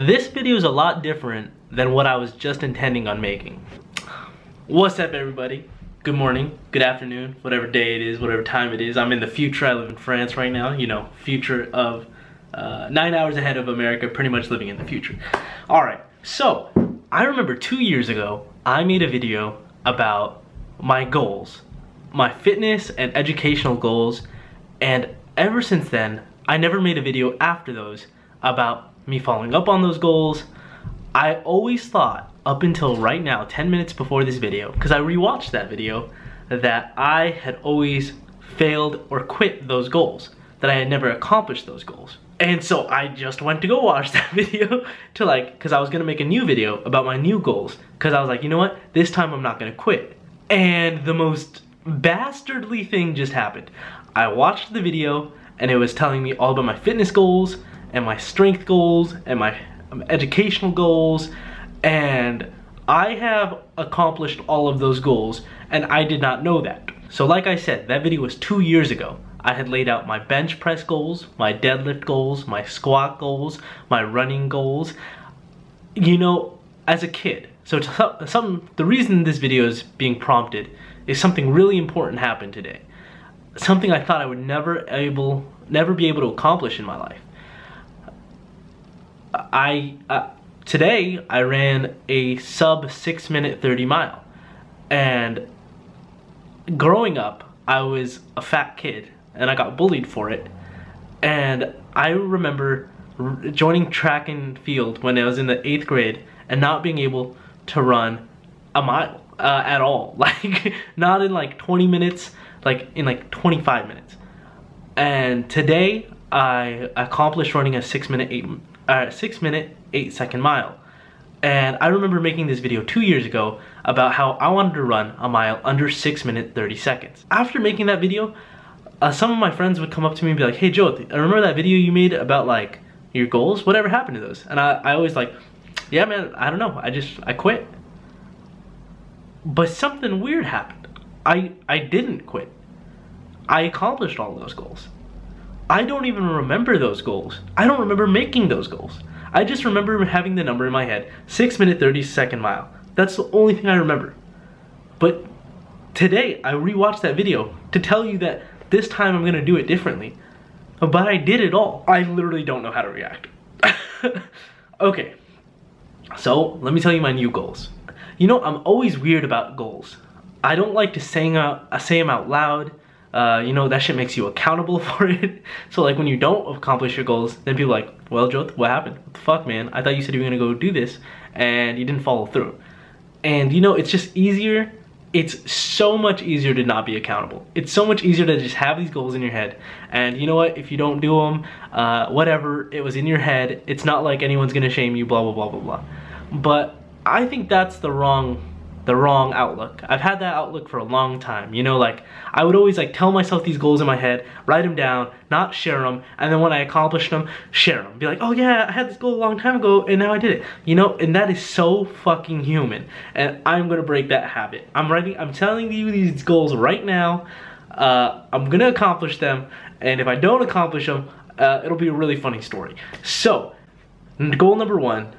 This video is a lot different than what I was just intending on making. What's up, everybody? Good morning, good afternoon, whatever day it is, whatever time it is. I'm in the future. I live in France right now, you know, future of 9 hours ahead of America, pretty much living in the future. Alright, so I remember 2 years ago, I made a video about my goals, my fitness and educational goals, and ever since then, I never made a video after those about me following up on those goals. I always thought, up until right now, 10 minutes before this video, because I rewatched that video, that I had always failed or quit those goals, that I had never accomplished those goals. And so I just went to go watch that video to because I was gonna make a new video about my new goals, because I was like, you know what, this time I'm not gonna quit. And the most bastardly thing just happened. I watched the video and it was telling me all about my fitness goals and my strength goals and my educational goals, and I have accomplished all of those goals, and I did not know that. So like I said, that video was 2 years ago. I had laid out my bench press goals, my deadlift goals, my squat goals, my running goals, you know, as a kid. So the reason this video is being prompted is something really important happened today. Something I thought I would never be able to accomplish in my life. Today I ran a sub 6 minute 30 mile, and growing up I was a fat kid and I got bullied for it, and I remember joining track and field when I was in the 8th grade and not being able to run a mile at all, like not in like 20 minutes, like in like 25 minutes. And today I accomplished running a 6 minute 8 second mile. And I remember making this video 2 years ago about how I wanted to run a mile under 6 minutes 30 seconds. After making that video, some of my friends would come up to me and be like, hey Joe, I remember that video you made about like your goals? Whatever happened to those? And I always like, yeah man, I don't know, I quit. But something weird happened. I didn't quit. I accomplished all those goals. I don't even remember those goals. I don't remember making those goals. I just remember having the number in my head, 6 minute 30 second mile. That's the only thing I remember. But today I rewatched that video to tell you that this time I'm gonna do it differently. But I did it all. I literally don't know how to react. Okay, so let me tell you my new goals. You know, I'm always weird about goals. I don't like to say them out loud. You know, that shit makes you accountable for it. So like when you don't accomplish your goals, then people are like, well Joe, what happened? What the fuck, man? I thought you said you were gonna go do this and you didn't follow through. And you know, it's just easier. It's so much easier to not be accountable. It's so much easier to just have these goals in your head. And you know what, if you don't do them, whatever, it was in your head. It's not like anyone's gonna shame you, blah, blah, blah, blah, blah. But I think that's the wrong outlook. I've had that outlook for a long time. You know, like I would always like tell myself these goals in my head, write them down, not share them, and then when I accomplished them, share them. Be like, oh yeah, I had this goal a long time ago and now I did it. You know, and that is so fucking human. And I'm gonna break that habit. I'm telling you these goals right now. I'm gonna accomplish them, and if I don't accomplish them, it'll be a really funny story. So, goal number 1.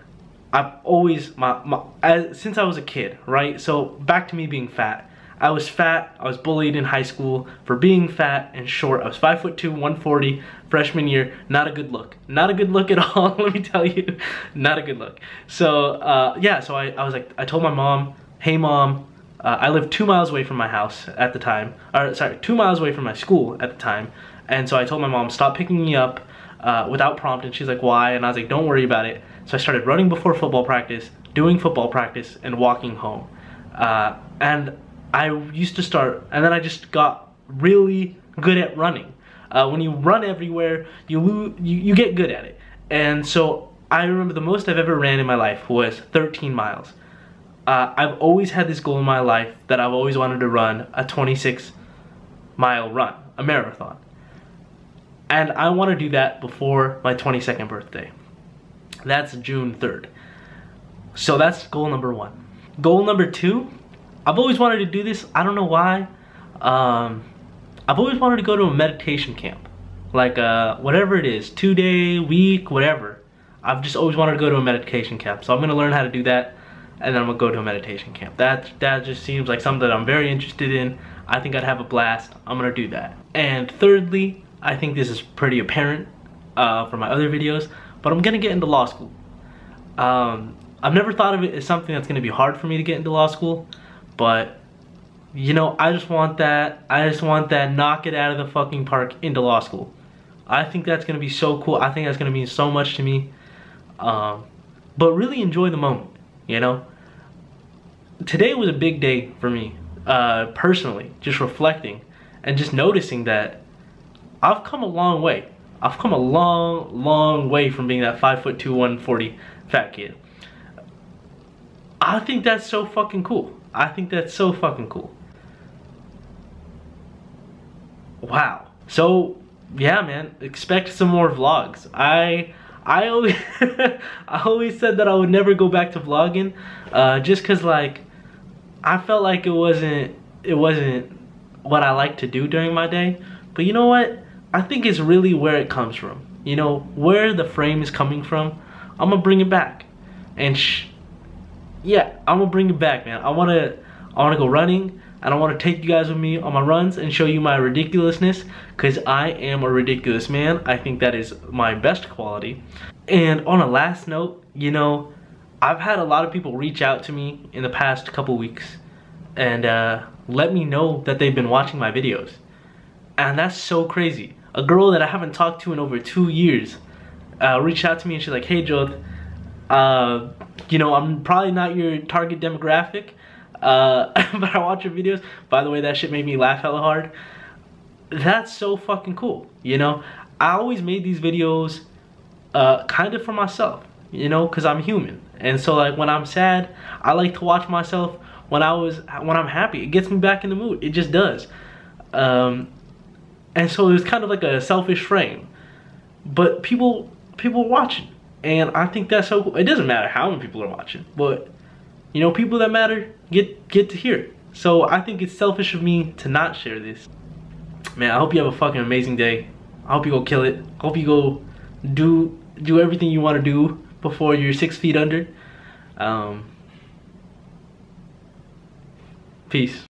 I've always, since I was a kid, right? So back to me being fat. I was fat, I was bullied in high school for being fat and short. I was 5'2", 140, freshman year, not a good look. Not a good look at all, let me tell you, not a good look. So yeah, so I was like, I told my mom, hey mom, I lived 2 miles away from my house at the time, or sorry, 2 miles away from my school at the time. And so I told my mom, stop picking me up without prompting. She's like, why? And I was like, don't worry about it. So I started running before football practice, doing football practice, and walking home. And I used to start, and then I just got really good at running. When you run everywhere, you get good at it. And so I remember the most I've ever ran in my life was 13 miles. I've always had this goal in my life that I've always wanted to run a 26-mile run, a marathon. And I want to do that before my 22nd birthday. That's June 3rd. So that's goal number 1. Goal number 2, I've always wanted to do this. I don't know why. I've always wanted to go to a meditation camp. Like whatever it is, 2-day, week, whatever. I've just always wanted to go to a meditation camp, so I'm gonna learn how to do that, and then I'm gonna go to a meditation camp. That just seems like something that I'm very interested in. I think I'd have a blast. I'm gonna do that. And thirdly, I think this is pretty apparent from my other videos, but I'm gonna get into law school. I've never thought of it as something that's gonna be hard for me to get into law school, but you know, I just want that knock it out of the fucking park into law school. I think that's gonna be so cool. I think that's gonna mean so much to me. But really enjoy the moment, you know? Today was a big day for me, personally, just reflecting and just noticing that I've come a long way. I've come a long way from being that 5'2", 140 fat kid. I think that's so fucking cool. I think that's so fucking cool. Wow. So yeah, man, expect some more vlogs. I always I always said that I would never go back to vlogging, just cause like I felt like it wasn't what I like to do during my day. But you know what? I think it's really where it comes from. You know, where the frame is coming from. I'm gonna bring it back, and yeah, I'm gonna bring it back, man. I wanna go running, and I wanna take you guys with me on my runs and show you my ridiculousness, cause I am a ridiculous man. I think that is my best quality. And on a last note, you know, I've had a lot of people reach out to me in the past couple weeks and let me know that they've been watching my videos, and that's so crazy. A girl that I haven't talked to in over 2 years reached out to me and she's like, "Hey Joe, you know, I'm probably not your target demographic, but I watch your videos. By the way, that shit made me laugh hella hard." That's so fucking cool, you know? I always made these videos kind of for myself, you know, because I'm human. And so like when I'm sad, I like to watch myself. When I'm happy, it gets me back in the mood. It just does. And so it was kind of like a selfish frame. But people are watching. And I think that's so cool. It doesn't matter how many people are watching, but you know, people that matter get to hear it. So I think it's selfish of me to not share this. Man, I hope you have a fucking amazing day. I hope you go kill it. I hope you go do everything you want to do before you're 6 feet under. Peace.